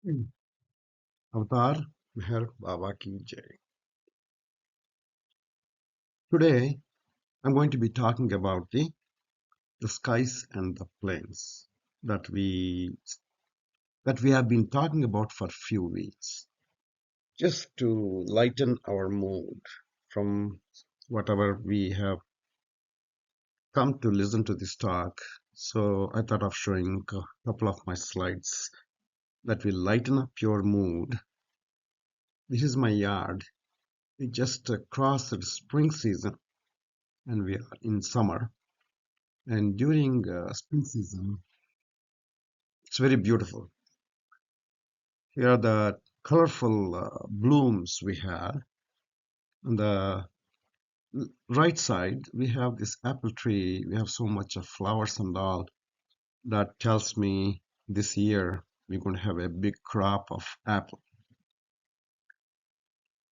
अवतार मेहर बाबा की जय. Today, I'm going to be talking about the skies and the planes that we have been talking about for few weeks, just to lighten our mood from whatever we have come to listen to this talk. So I thought of showing a couple of my slides that will lighten up your mood. This is my yard. We just crossed the spring season and we are in summer. And during spring season, it's very beautiful. Here are the colorful blooms we have. On the right side, we have this apple tree. We have so much of flowers and all. That tells me this year we're going to have a big crop of apple.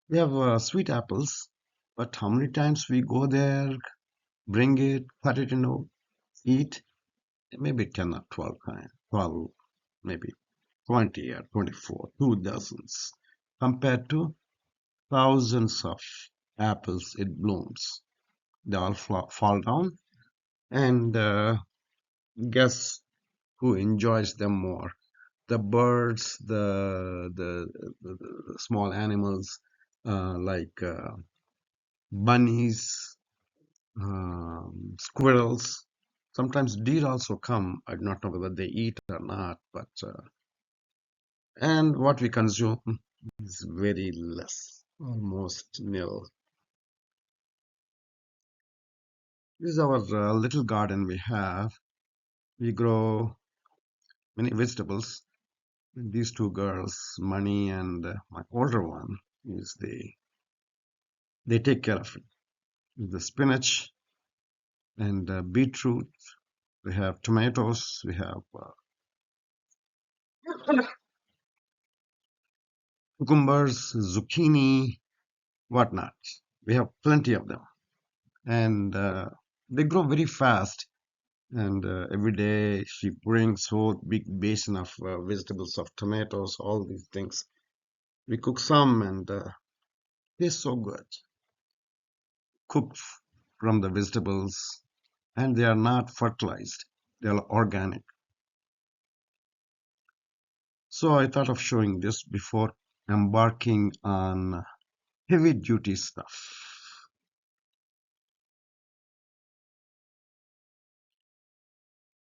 We have sweet apples, but how many times we go there, bring it, cut it, eat? Maybe 10 or 12 times. 12, maybe 20 or 24, 2 dozens, compared to thousands of apples it blooms. They all fall down, and guess who enjoys them more? The birds, the small animals like bunnies, squirrels. Sometimes deer also come. I do not know whether they eat or not, but and what we consume is very less, almost nil. This is our little garden we have. We grow many vegetables. And these two girls, Mani and my older one, is they take care of it. The spinach and beetroot. We have tomatoes. We have cucumbers, zucchini, whatnot. We have plenty of them, and they grow very fast. And every day she brings so big basin of vegetables, of tomatoes, all these things. We cook some, and tastes so good. Cooked from the vegetables, and they are not fertilized. They are organic. So I thought of showing this before embarking on heavy duty stuff.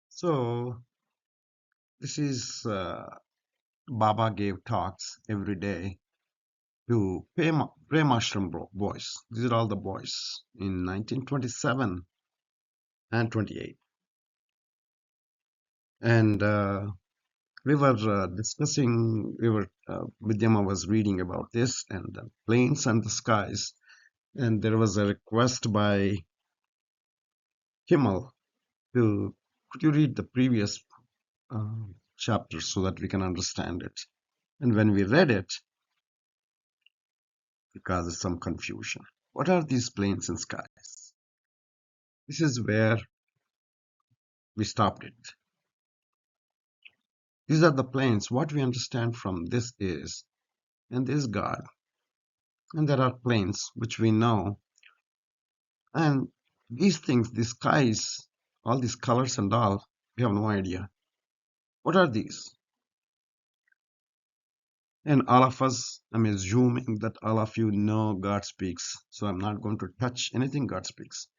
So this is Baba gave talks every day to PremAshram boys. These are all the boys in 1927 and 28. And we were discussing, Vidyama was reading about this and the planes and the skies. And there was a request by Himal to, could you read the previous uh, chapter so that we can understand it? And when we read it, it causes some confusion. What are these planes and skies? This is where we stopped it. These are the planes. What we understand from this is, and this is God. And there are planes which we know. And these things, the skies, all these colors and all, we have no idea. What are these? And all of us, I'm assuming that all of you know God speaks. So I'm not going to touch anything God speaks.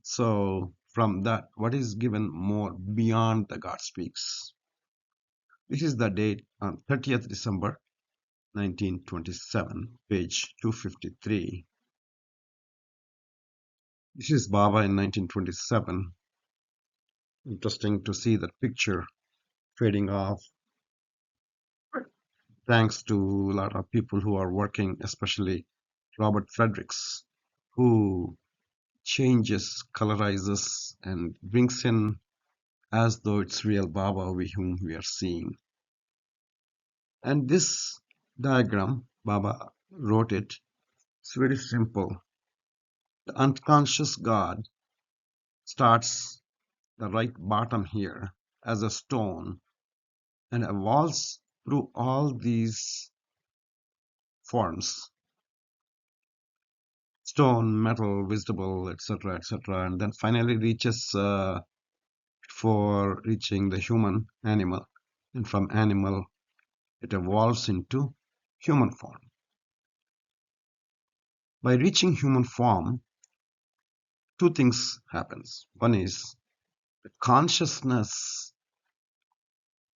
So from that, what is given more beyond the God speaks? This is the date on 30th December 1927, page 253. This is Baba in 1927. Interesting to see that picture fading off. Thanks to a lot of people who are working, especially Robert Fredericks, who changes, colorizes, and brings in as though it's real Baba whom we are seeing. And this diagram, Baba wrote it. It's very simple. The unconscious God starts the right bottom here as a stone and evolves through all these forms: stone, metal, vegetable, etc., etc., and then finally reaches for reaching the human animal, and from animal it evolves into human form. By reaching human form, two things happens. One is the consciousness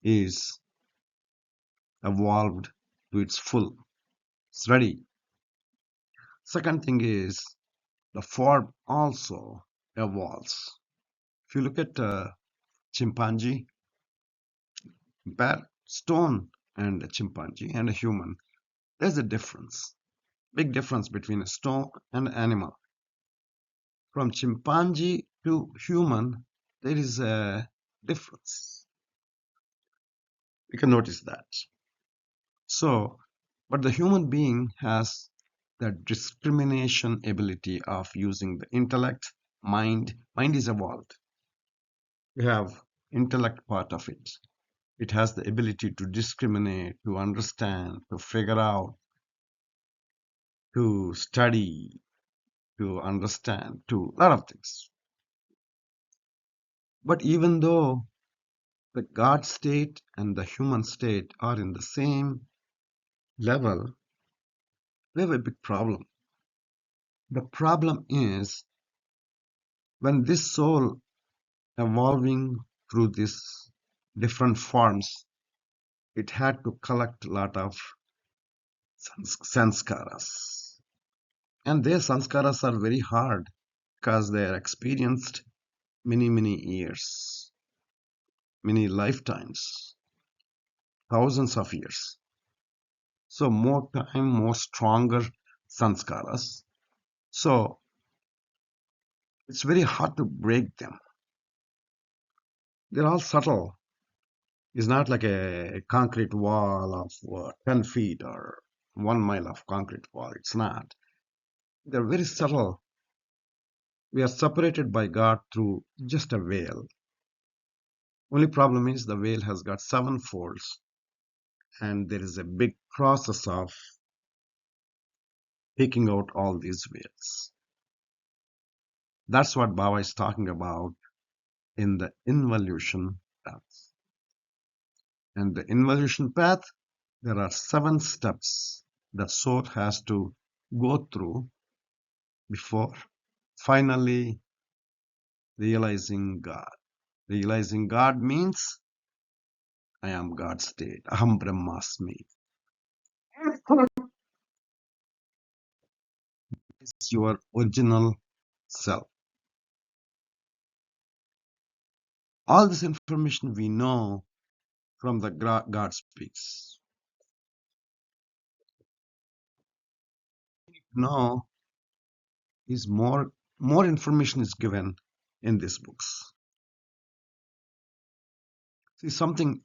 is evolved to its full. It's ready. Second thing is the form also evolves. If you look at a chimpanzee, compare stone and a chimpanzee and a human, there's a difference. Big difference between a stone and an animal. From chimpanzee to human, there is a difference. You can notice that. So, but the human being has the discrimination ability of using the intellect, mind. Mind is evolved. You have intellect part of it. It has the ability to discriminate, to understand, to figure out, to study, to understand, to a lot of things. But even though the God state and the human state are in the same level, we have a big problem. The problem is when this soul evolving through these different forms, it had to collect a lot of sanskaras. And their sanskaras are very hard because they are experienced many years, many lifetimes, thousands of years. So more time, more stronger sanskaras. So it's very hard to break them. They're all subtle. It's not like a concrete wall of 10 feet or 1 mile of concrete wall. It's not. They're very subtle. We are separated by God through just a veil. Only problem is the veil has got 7 folds, and there is a big process of taking out all these veils. That's what Baba is talking about in the involution path. And the involution path, there are 7 steps that soul has to go through before finally realizing God. Realizing God means I am God's state. Aham Brahmasmi. It's your original self. All this information we know from the God speaks. Now is more information is given in these books. See, something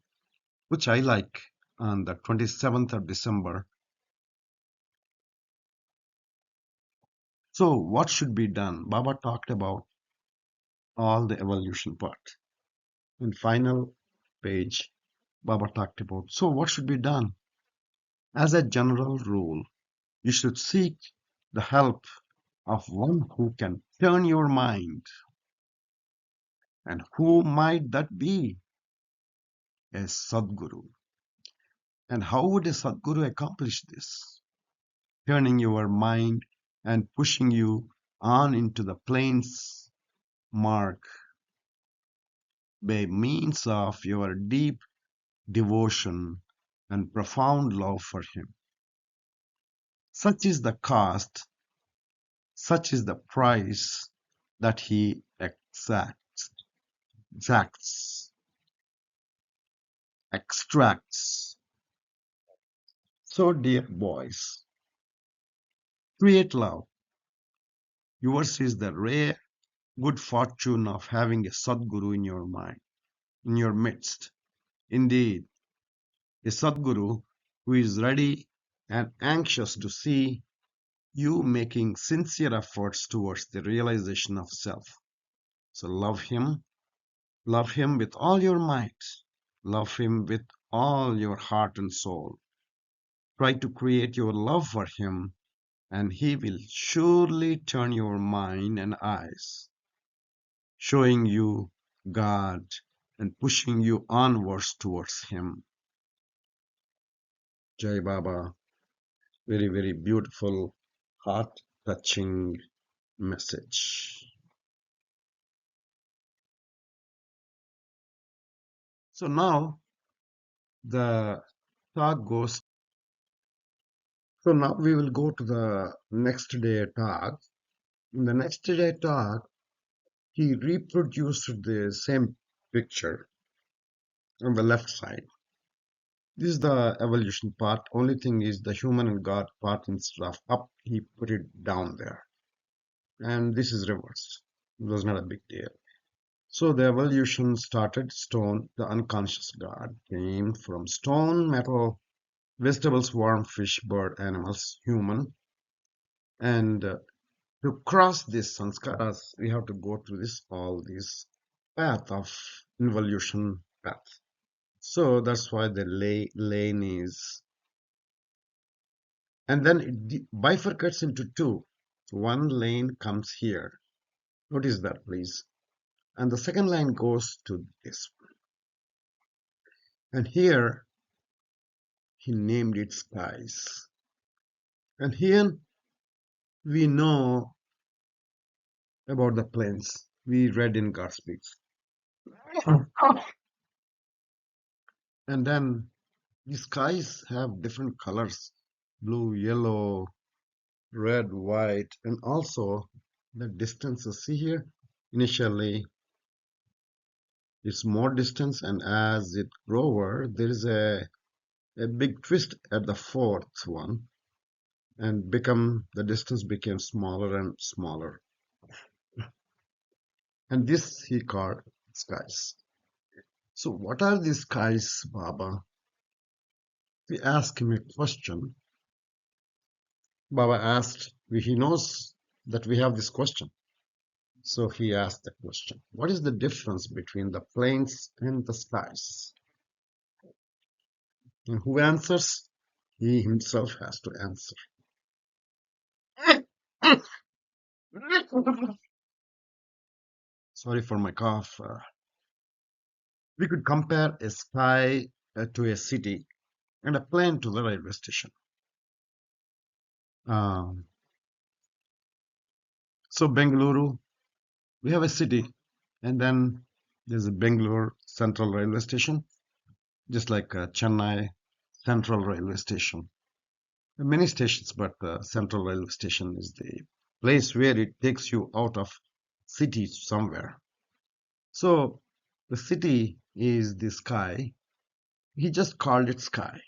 which I like on the 27th of December. So what should be done? Baba talked about all the evolution part. In final page, Baba talked about, so what should be done? As a general rule, you should seek the help of one who can turn your mind. And who might that be? A Sadguru. And how would a Sadguru accomplish this? Turning your mind and pushing you on into the planes mark by means of your deep devotion and profound love for him. Such is the cost, such is the price that he extracts. So, dear boys, create love. Yours is the rare good fortune of having a Sadguru in your mind, in your midst. Indeed, a Sadguru who is ready and anxious to see you making sincere efforts towards the realization of self. So love him with all your might, love him with all your heart and soul. Try to create your love for Him, and He will surely turn your mind and eyes, showing you God and pushing you onwards towards Him. Jai Baba, very, very beautiful, heart-touching message. So now the talk goes. So now we will go to the next day talk. In the next day talk, he reproduced the same picture on the left side. This is the evolution part. Only thing is the human and God part instead of up, he put it down there. And this is reversed. It was not a big deal. So the evolution started stone, the unconscious God came from stone, metal, vegetables, worm, fish, bird, animals, human. And to cross these sanskaras, we have to go through all this path of involution path. So that's why the lane is, and then it bifurcates into two. One lane comes here. Notice that, please. And the second line goes to this one. And here he named it skies. And here we know about the planes. We read in God Speaks. And then the skies have different colors: blue, yellow, red, white, and also the distances. See here, initially it's more distance, and as it grows over, there is a big twist at the fourth one, and the distance became smaller and smaller. And this he called skies. So what are these skies, Baba? We asked him a question. Baba asked, he knows that we have this question. So he asked the question, what is the difference between the plains and the skies? And who answers? He himself has to answer. Sorry for my cough. We could compare a sky to a city and a plane to the railway station. So Bengaluru, we have a city, and then there's a Bangalore Central Railway Station, just like Chennai Central Railway Station. There are many stations, but Central Railway Station is the place where it takes you out of city somewhere. So the city is the sky. He just called it sky.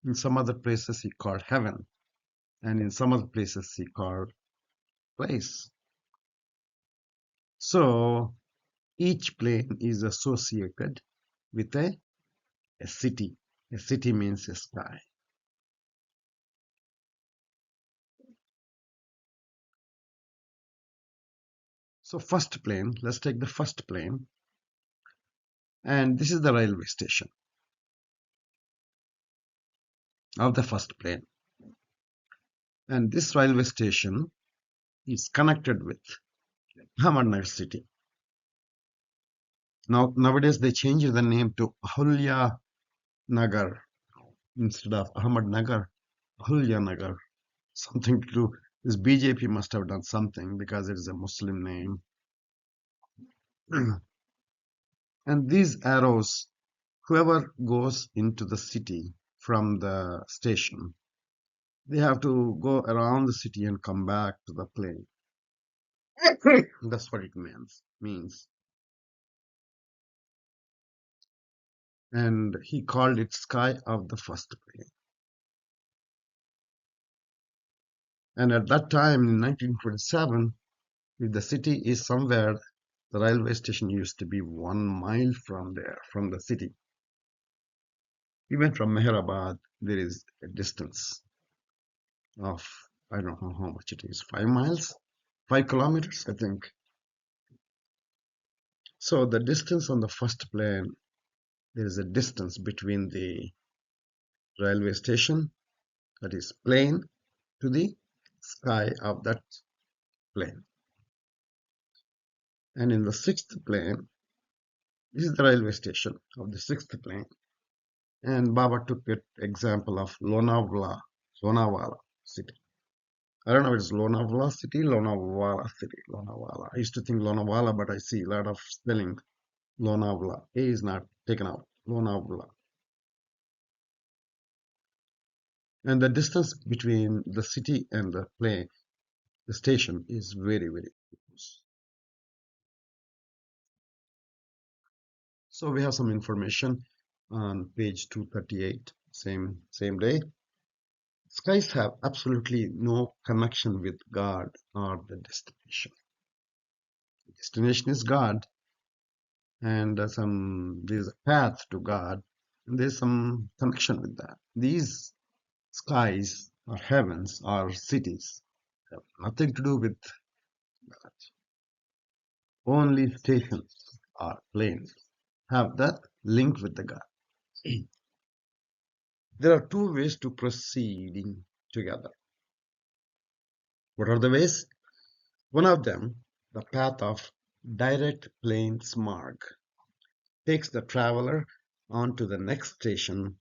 In some other places he called heaven, and in some other places he called place. So each plane is associated with a city. A city means a sky. So first plane, let's take the first plane, and this is the railway station of the first plane. And this railway station is connected with Ahmednagar city. Nowadays they changed the name to Ahulya Nagar instead of Ahmednagar, Ahulya Nagar. Something to do. This BJP must have done something because it is a Muslim name. And these arrows, whoever goes into the city from the station, they have to go around the city and come back to the plane. That's what it means. And he called it sky of the first plane. And at that time in 1927, if the city is somewhere, the railway station used to be 1 mile from there, from the city. Even from Mehrabad, there is a distance of, I don't know how much it is, 5 miles, 5 kilometers, I think. So the distance on the first plane there is a distance between the railway station, that is plane, to the sky of that plane. And in the sixth plane, this is the railway station of the sixth plane. And Baba took an example of Lonavala city. I don't know if it's Lonavala city, Lonavala city, Lonavala. I used to think Lonavala, but I see a lot of spelling Lonavala. A is not taken out. Lonavala. And the distance between the city and the plane, the station, is very, very close. So we have some information on page 238, same day. Skies have absolutely no connection with God or the destination. The destination is God, and there's a path to God, and there's some connection with that. These skies or heavens or cities have nothing to do with God. Only stations or planes have that link with the God. There are two ways to proceeding together. What are the ways? One of them, the path of direct planes marg, takes the traveler on to the next station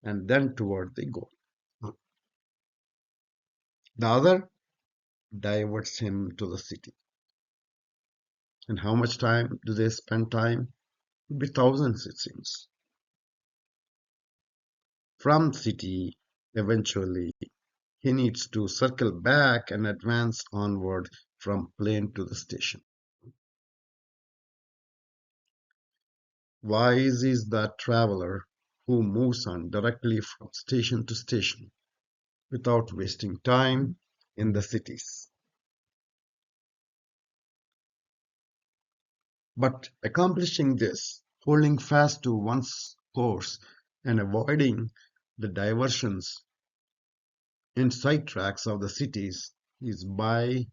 and then toward the goal. The other diverts him to the city. And how much time do they spend time? It would be thousands, it seems. From city, eventually, he needs to circle back and advance onward from plane to the station. Wise is that traveler who moves on directly from station to station without wasting time in the cities. But accomplishing this, holding fast to one's course and avoiding the diversions and sidetracks of the cities is by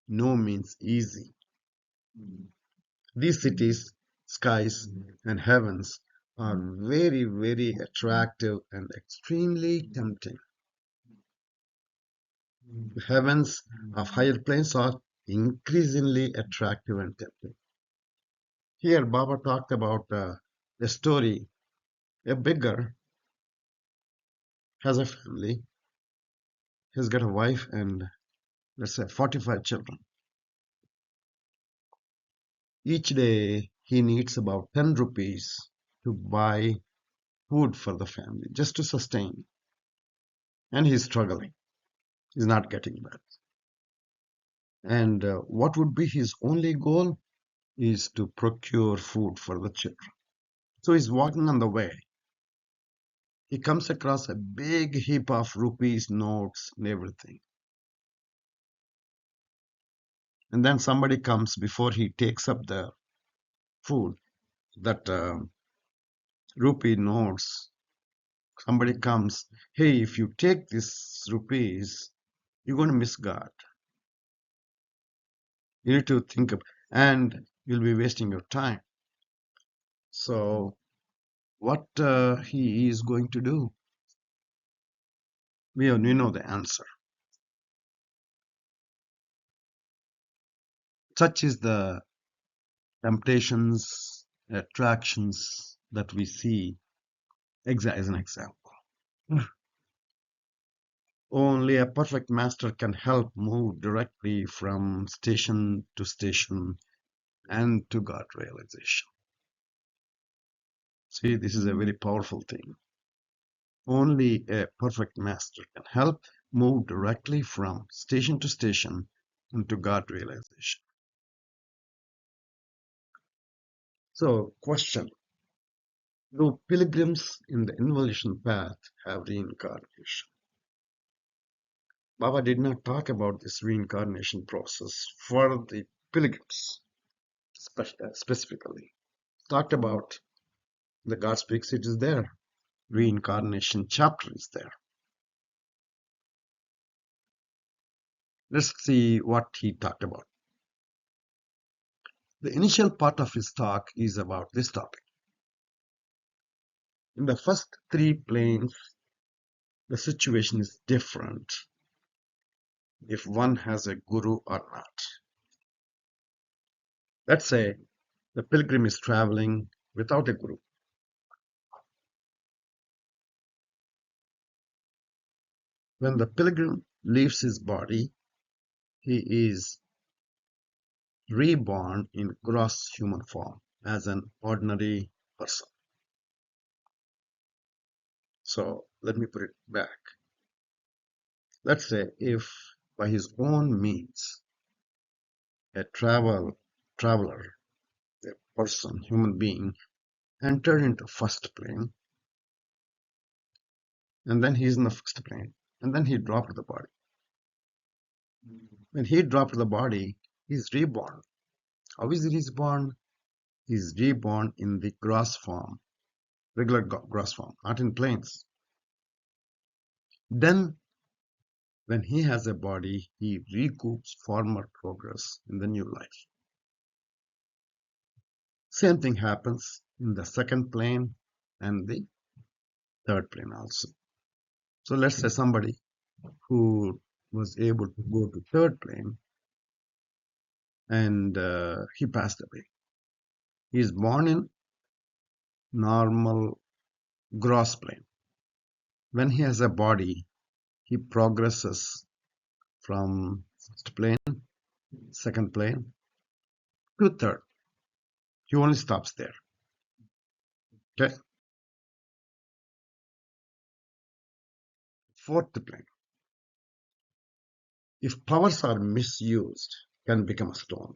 no means easy. These cities, skies, and heavens are very, very attractive and extremely tempting. The heavens of higher planes are increasingly attractive and tempting. Here, Baba talked about a story. A beggar has a family, he's got a wife and let's say 45 children. Each day he needs about 10 rupees to buy food for the family, just to sustain. And he's struggling. He's not getting that. And what would be his only goal is to procure food for the children. So he's walking on the way. He comes across a big heap of rupees, notes, and everything. And then somebody comes before he takes up the food, that rupee notes. Somebody comes, hey, if you take this rupees, you're going to miss God. You need to think of, and you'll be wasting your time. So what he is going to do? We know the answer. Such is the temptations, attractions that we see as an example. Only a perfect master can help move directly from station to station and to God realization. See, this is a very powerful thing. Only a perfect master can help move directly from station to station and to God realization. So, question. Do pilgrims in the involution path have reincarnation? Baba did not talk about this reincarnation process for the pilgrims specifically. Talked about the God speaks, it is there. Reincarnation chapter is there. Let's see what he talked about. The initial part of his talk is about this topic. In the first three planes, the situation is different if one has a guru or not. Let's say the pilgrim is traveling without a guru. When the pilgrim leaves his body, he is reborn in gross human form as an ordinary person. So let me put it back. Let's say if by his own means a traveler, a person, human being, entered into first plane, and then he's in the first plane, and then he dropped the body. When he dropped the body, he's reborn. How is he reborn? He's reborn in the gross form, regular gross form, not in planes. Then, when he has a body, he recoups former progress in the new life. Same thing happens in the second plane and the third plane also. So let's say somebody who was able to go to third plane and he passed away. He is born in normal gross plane. When he has a body, he progresses from first plane, second plane to third. He only stops there. Okay. Fourth plane. If powers are misused, can become a stone.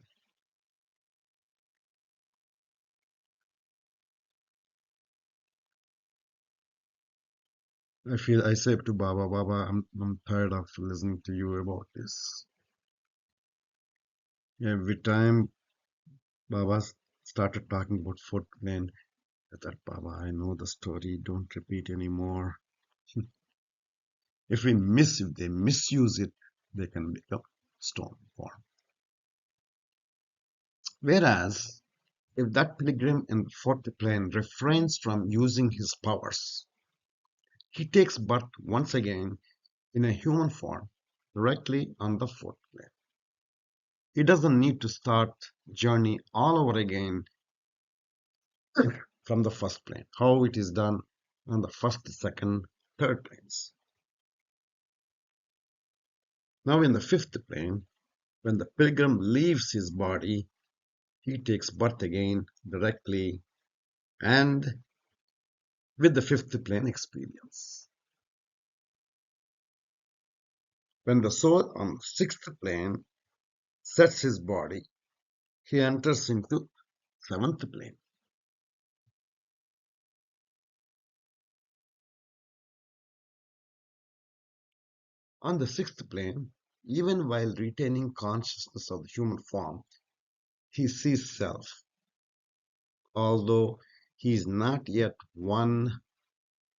I say to Baba, I'm tired of listening to you about this. Every time Baba started talking about fourth plane, I thought, Baba, I know the story, don't repeat anymore. If they misuse it, they can become stone form. Whereas, if that pilgrim in the fourth plane refrains from using his powers, he takes birth once again in a human form directly on the fourth plane. He doesn't need to start journey all over again from the first plane, how it is done on the first, second, third planes. Now in the fifth plane, when the pilgrim leaves his body, he takes birth again directly and with the fifth plane experience. When the soul on sixth plane sets his body, he enters into seventh plane. On the sixth plane, even while retaining consciousness of the human form, he sees self, although he is not yet one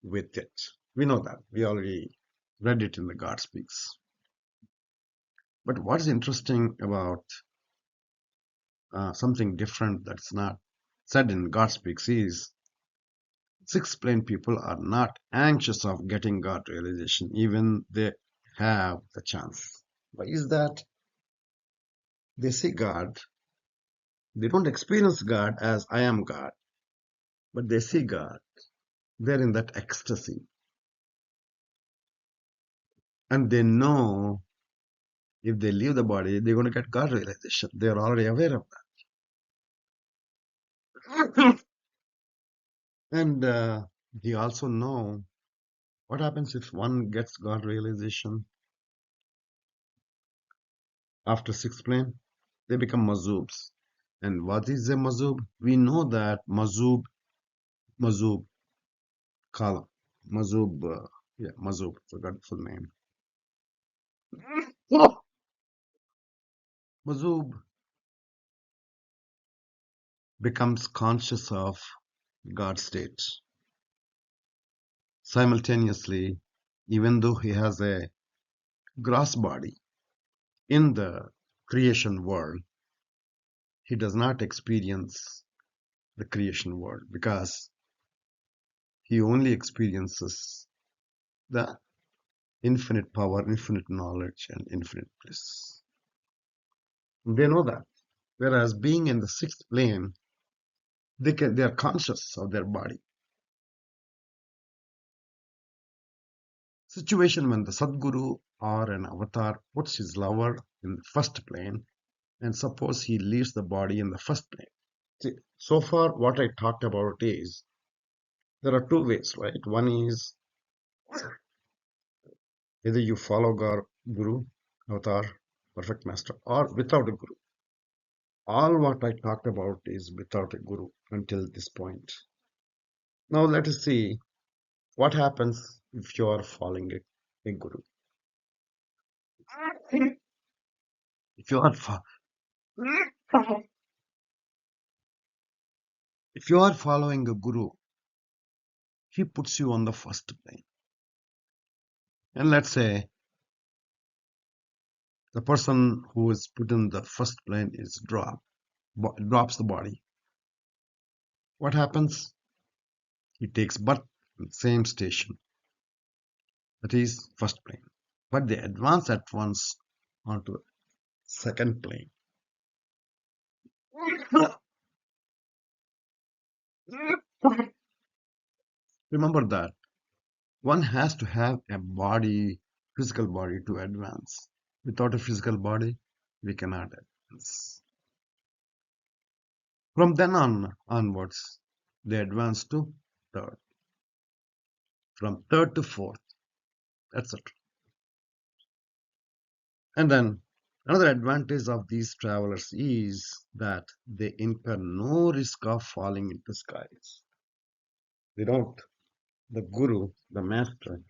with it. We know that. We already read it in the God Speaks. But what's interesting about something different that's not said in God Speaks is sixth plane people are not anxious of getting God realization, even they have the chance. Why is that? They see God. They don't experience God as I am God, but they see God. They're in that ecstasy. And they know if they leave the body, they're going to get God realization. They're already aware of that. And they also know what happens if one gets God realization after sixth plane. They become mazubs. And what is a mazub? We know that mazub column, mazub, mazub, forgot the full name. Mazub becomes conscious of God state simultaneously, even though he has a gross body in the creation world. He does not experience the creation world because he only experiences the infinite power, infinite knowledge, and infinite bliss. They know that. Whereas being in the sixth plane, they are conscious of their body. Situation when the Sadguru or an avatar puts his lover in the first plane, and suppose he leaves the body in the first plane. See, so far, what I talked about is there are two ways, right? One is either you follow Guru, avatar, perfect master, or without a Guru. All what I talked about is without a Guru until this point. Now let us see what happens if you are following a Guru. If you are if you are following a Guru, he puts you on the first plane. And let's say the person who is put in the first plane is drops the body. What happens? He takes birth in the same station, that is first plane. But they advance at once onto the second plane. Remember that one has to have a body, physical body to advance. Without a physical body, we cannot advance. From then onwards, they advance to third. From third to fourth, etc. And then another advantage of these travelers is that they incur no risk of falling into skies. They don't. The Guru, the master,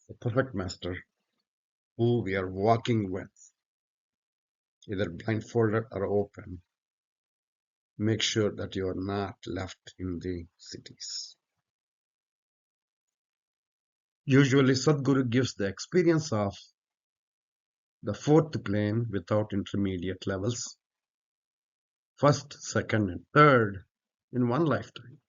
the perfect master, who we are walking with, either blindfolded or open, make sure that you are not left in the cities. Usually, Sadguru gives the experience of the fourth plane without intermediate levels, first, second, and third in one lifetime.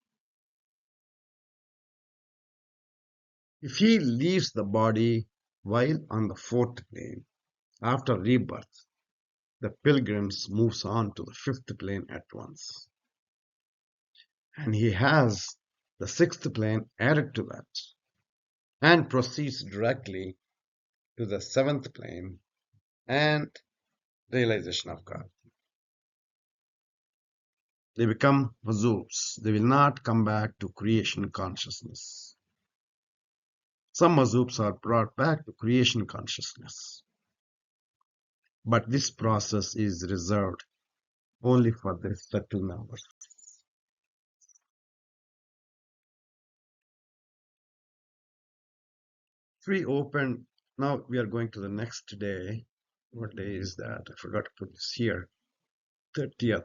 If he leaves the body while on the fourth plane, after rebirth, the pilgrims moves on to the fifth plane at once. And he has the sixth plane added to that and proceeds directly to the seventh plane and realization of God. They become mazubs. They will not come back to creation consciousness. Some mazubs are brought back to creation consciousness. But this process is reserved only for the subtle numbers. Three open. Now we are going to the next day. What day is that? I forgot to put this here. 30th.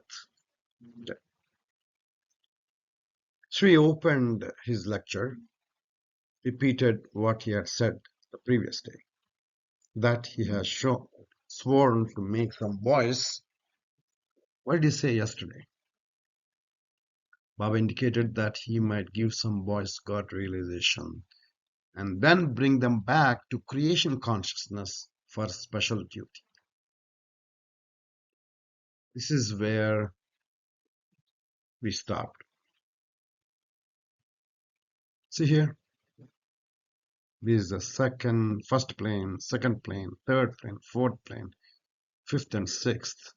Sri opened his lecture, repeated what he had said the previous day, that he has sworn to make some boys. What did he say yesterday? Baba indicated that he might give some boys God realization and then bring them back to creation consciousness for special duty. This is where we stopped. See here, this is the first plane, second plane, third plane, fourth plane, fifth and sixth.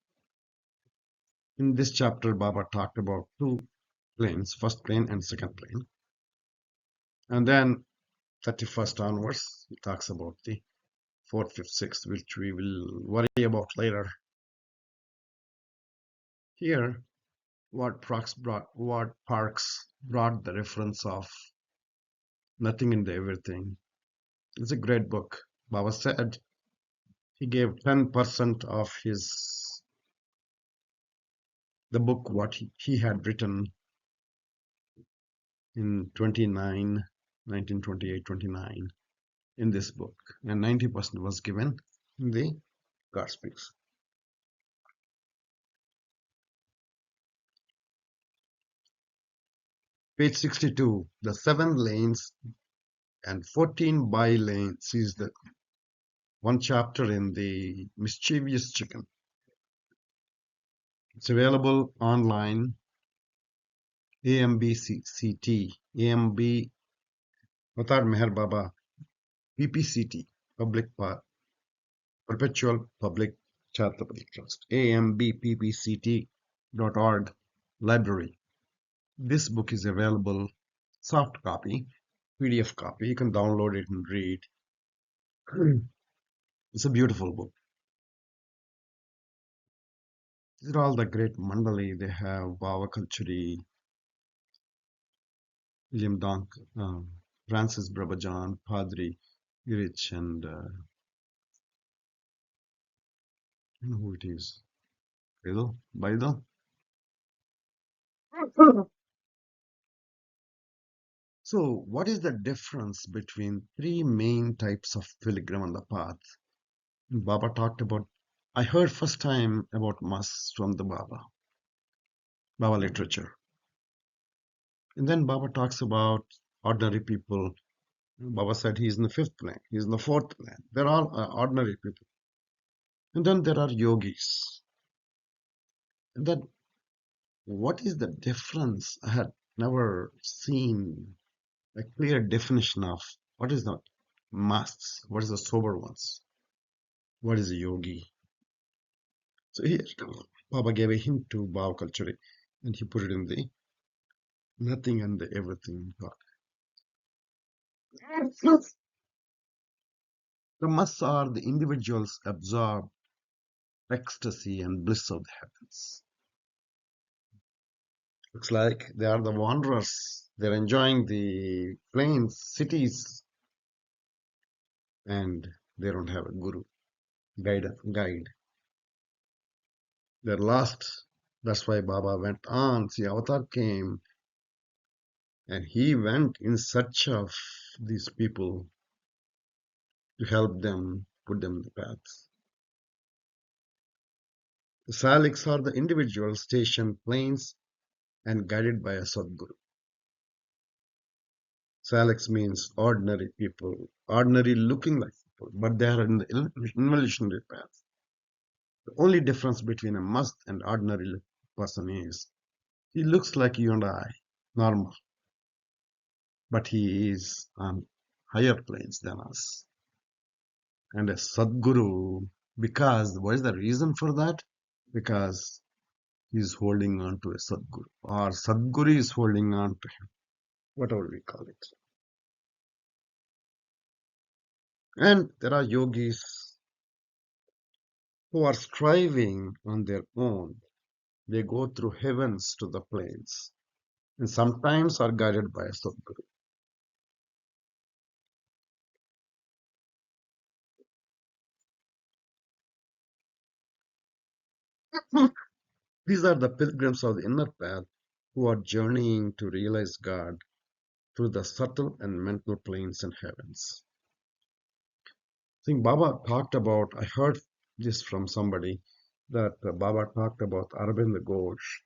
In this chapter, Baba talked about two planes, first plane and second plane. And then 31st onwards, he talks about the fourth, fifth, sixth, which we will worry about later. Here, Parks brought the reference of nothing and everything. It's a great book. Baba said he gave 10% of the book what he had written in 1928, 29 in this book, and 90% was given in the God Speaks. Page 62, the 7 lanes and 14 by lanes is the one chapter in the mischievous chicken. It's available online, AMBCT, AMB Avatar Meher Baba, PPCT, Perpetual Public Charitable Trust, ambppct.org library. This book is available, soft copy, PDF copy. You can download it and read. It's a beautiful book. These are all the great mandali. They have Baba Kalchuri, William Donk, Francis Brabajan, Padri Girich, and you know who it is. Baido. So, what is the difference between three main types of pilgrim on the path? Baba talked about, I heard first time about Mas from the Baba literature. And then Baba talks about ordinary people. Baba said he's in the fifth plane, he's in the fourth plane. They're all ordinary people. And then there are yogis. And then what is the difference? I had never seen a clear definition of what is the masts, what is the sober ones, what is a yogi. So here, Baba gave a hint to Bhava culture and he put it in the nothing and the everything God. The masts are the individuals absorb ecstasy and bliss of the heavens. Looks like they are the wanderers. They're enjoying the plains, cities, and they don't have a guru, guide. They're lost. That's why Baba went on. See, Avatar came and he went in search of these people to help them, put them in the path. The Saliks are the individuals stationed plains and guided by a Sadguru. Saliks means ordinary people, ordinary looking like people, but they are in the evolutionary path. The only difference between a must and ordinary person is he looks like you and I, normal, but he is on higher planes than us. And a Sadguru, because what is the reason for that? Because he is holding on to a Sadguru, or Sadguru is holding on to him, whatever we call it. And there are yogis who are striving on their own. They go through heavens to the plains and sometimes are guided by a Sadguru. These are the pilgrims of the inner path who are journeying to realize God through the subtle and mental planes and heavens. I think Baba talked about, I heard this from somebody, that Baba talked about Arvind Ghosh,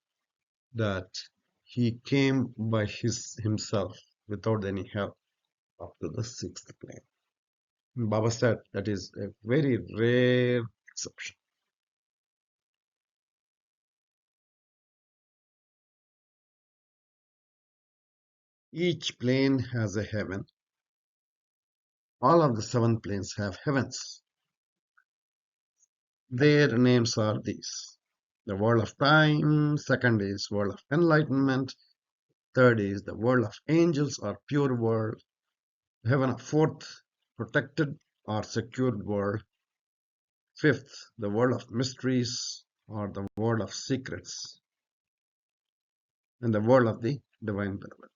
that he came by himself without any help up to the sixth plane. And Baba said that is a very rare exception. Each plane has a heaven. All of the 7 planes have heavens. Their names are these. The world of time, second is world of enlightenment, third is the world of angels or pure world, heaven of fourth, protected or secured world, fifth, the world of mysteries or the world of secrets, and the world of the divine beloved.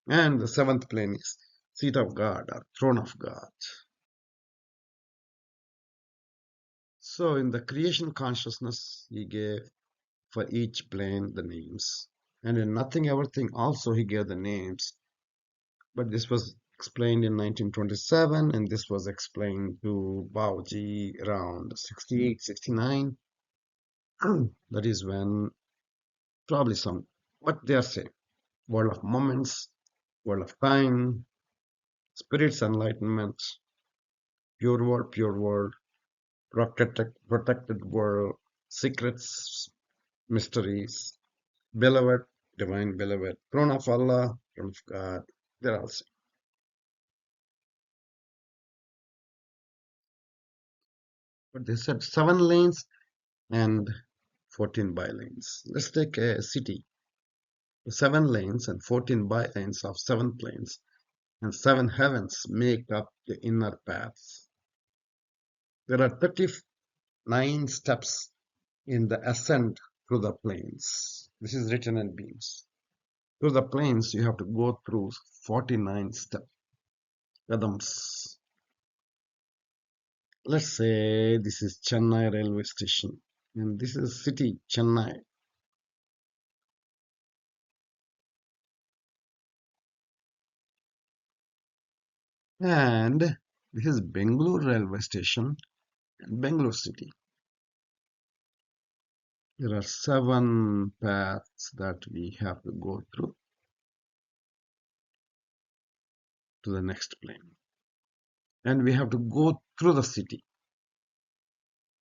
And the 7th plane is seat of God or throne of God. So in the creation consciousness, he gave for each plane the names. And in Nothing Everything also he gave the names. But this was explained in 1927 and this was explained to Baoji around 68, 69. That is when probably some, but they are same. world of moments, world of time, spirit's enlightenment, pure world, protected world, secrets, mysteries, beloved, divine beloved, throne of Allah, throne of God. They're all same. But they said 7 lanes and 14 bylanes. Let's take a city. 7 lanes and 14 bylanes of 7 planes and 7 heavens make up the inner paths. There are 39 steps in the ascent through the planes. This is written in beams. Through the planes, you have to go through 49 step rhythms. Let's say this is Chennai railway station, and this is city Chennai. And this is Bangalore railway station and Bangalore city. There are 7 paths that we have to go through to the next plane. And we have to go through the city.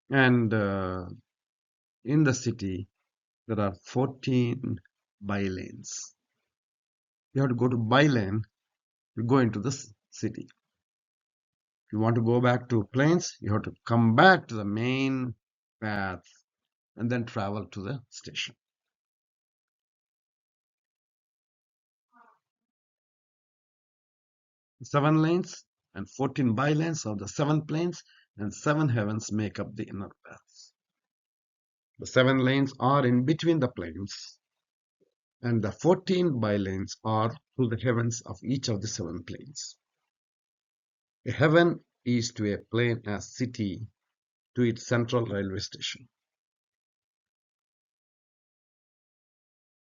And in the city, there are 14 bylanes. You have to go to bylane to go into the city. If you want to go back to planes, you have to come back to the main path and then travel to the station. 7 lanes and 14 bylanes of the 7 planes and 7 heavens make up the inner paths. The 7 lanes are in between the planes, and the 14 bylanes are through the heavens of each of the 7 planes. A heaven is to a plane as city to its central railway station.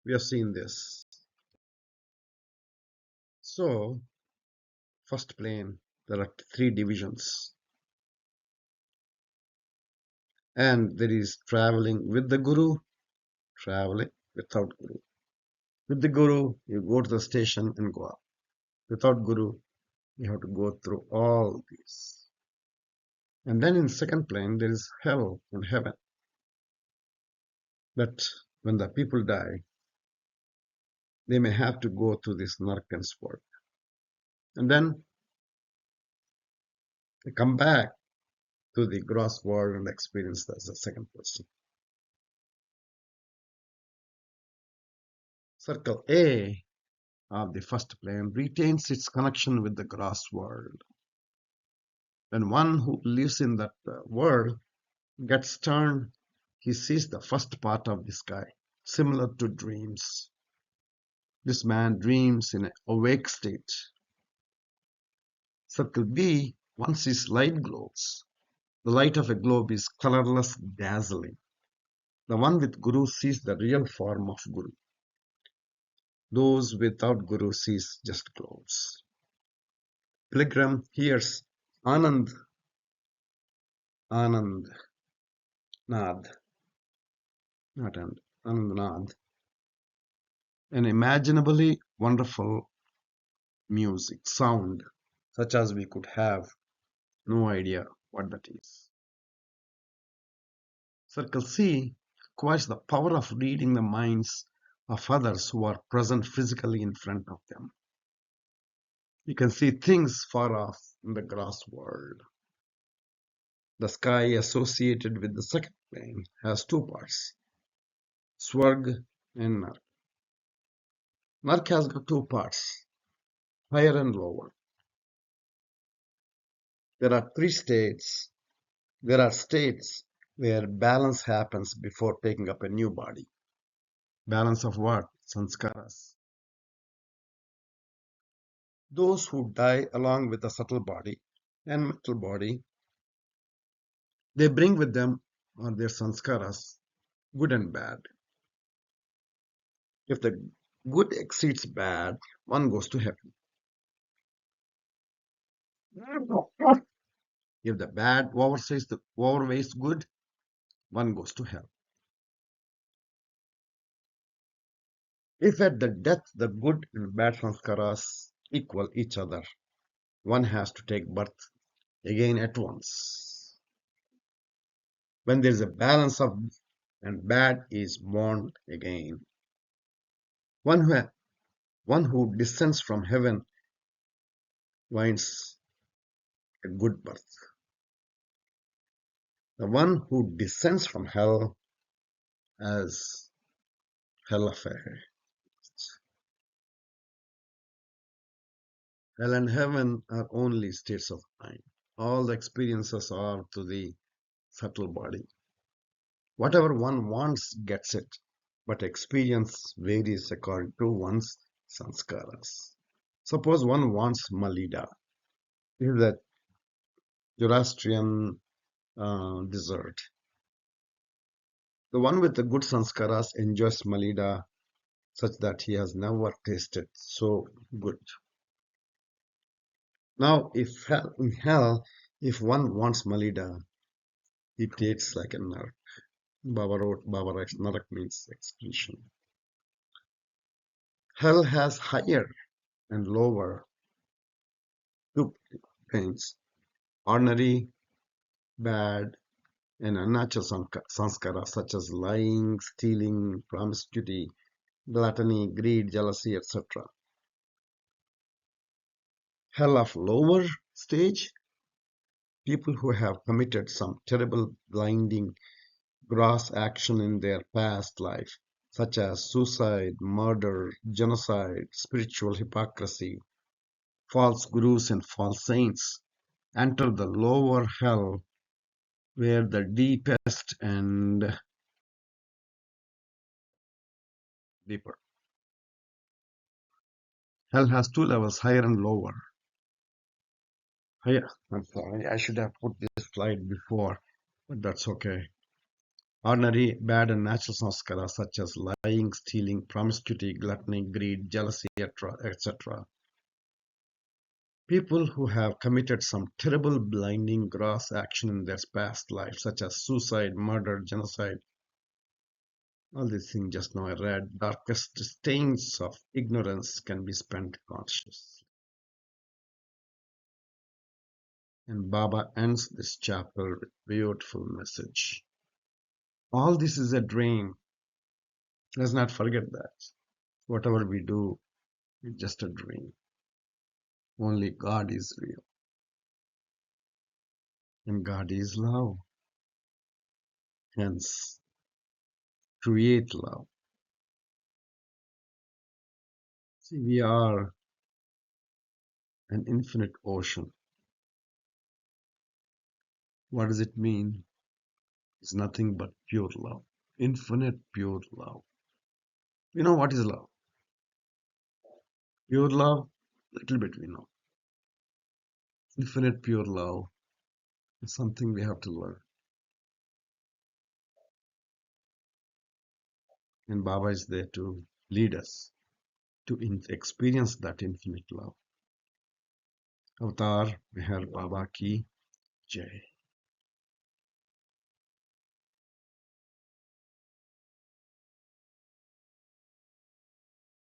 We have seen this. So, first plane, there are 3 divisions, and there is traveling with the Guru, traveling without Guru. With the Guru, you go to the station and go up. Without Guru, you have to go through all these. And then in second plane, there is hell and heaven. But when the people die, they may have to go through this Narkan's world. And then they come back to the gross world and experience as a second person. Circle A of the first plane retains its connection with the gross world. When one who lives in that world gets turned, he sees the first part of the sky, similar to dreams. This man dreams in an awake state. Circle B, one sees light globes. The light of a globe is colorless, dazzling. The one with Guru sees the real form of Guru. Those without Guru sees just globes. Pilgrim hears Anand, Anand, Nad, not Anand Nad, an imaginably wonderful music, sound, such as we could have no idea what that is. Circle C acquires the power of reading the minds of others who are present physically in front of them. You can see things far off in the gross world. The sky associated with the second plane has 2 parts, Swarg and Nark. Nark has got 2 parts, higher and lower. There are 3 states. There are states where balance happens before taking up a new body. Balance of what? Sanskaras. Those who die along with the subtle body and mental body, they bring with them on their sanskaras, good and bad. If the good exceeds bad, one goes to heaven. If the bad overweighs good, one goes to hell. If at the death the good and bad sanskaras equal each other, one has to take birth again at once. When there is a balance of and bad is born again. One who, one who descends from heaven finds a good birth. The one who descends from hell has hell affair. Hell and heaven are only states of mind. All the experiences are to the subtle body. Whatever one wants gets it, but experience varies according to one's sanskaras. Suppose one wants Malida. This is the Zoroastrian dessert. The one with the good sanskaras enjoys Malida such that he has never tasted so good. Now, in hell, if one wants Malida, he tastes like a narak. Baba writes narak means excretion. Hell has higher and lower two pains, ordinary, bad, and unnatural sanskara such as lying, stealing, promiscuity, gluttony, greed, jealousy, etc. Hell of lower stage, people who have committed some terrible, blinding, gross action in their past life, such as suicide, murder, genocide, spiritual hypocrisy, false gurus and false saints, enter the lower hell where the deepest and deeper. Hell has two levels, higher and lower. Higher, I'm sorry, I should have put this slide before, but that's okay. Ordinary, bad and natural sanskaras such as lying, stealing, promiscuity, gluttony, greed, jealousy, etc. People who have committed some terrible, blinding, gross action in their past life, such as suicide, murder, genocide, all these things just now I read, darkest stains of ignorance can be spent consciously. And Baba ends this chapter with a beautiful message. All this is a dream. Let's not forget that. Whatever we do is just a dream. Only God is real. And God is love. Hence, create love. See, we are an infinite ocean. What does it mean? It's nothing but pure love. Infinite pure love. You know what is love? Pure love, little bit we know. Infinite pure love is something we have to learn. And Baba is there to lead us to experience that infinite love. Avatar Meher Baba ki Jai.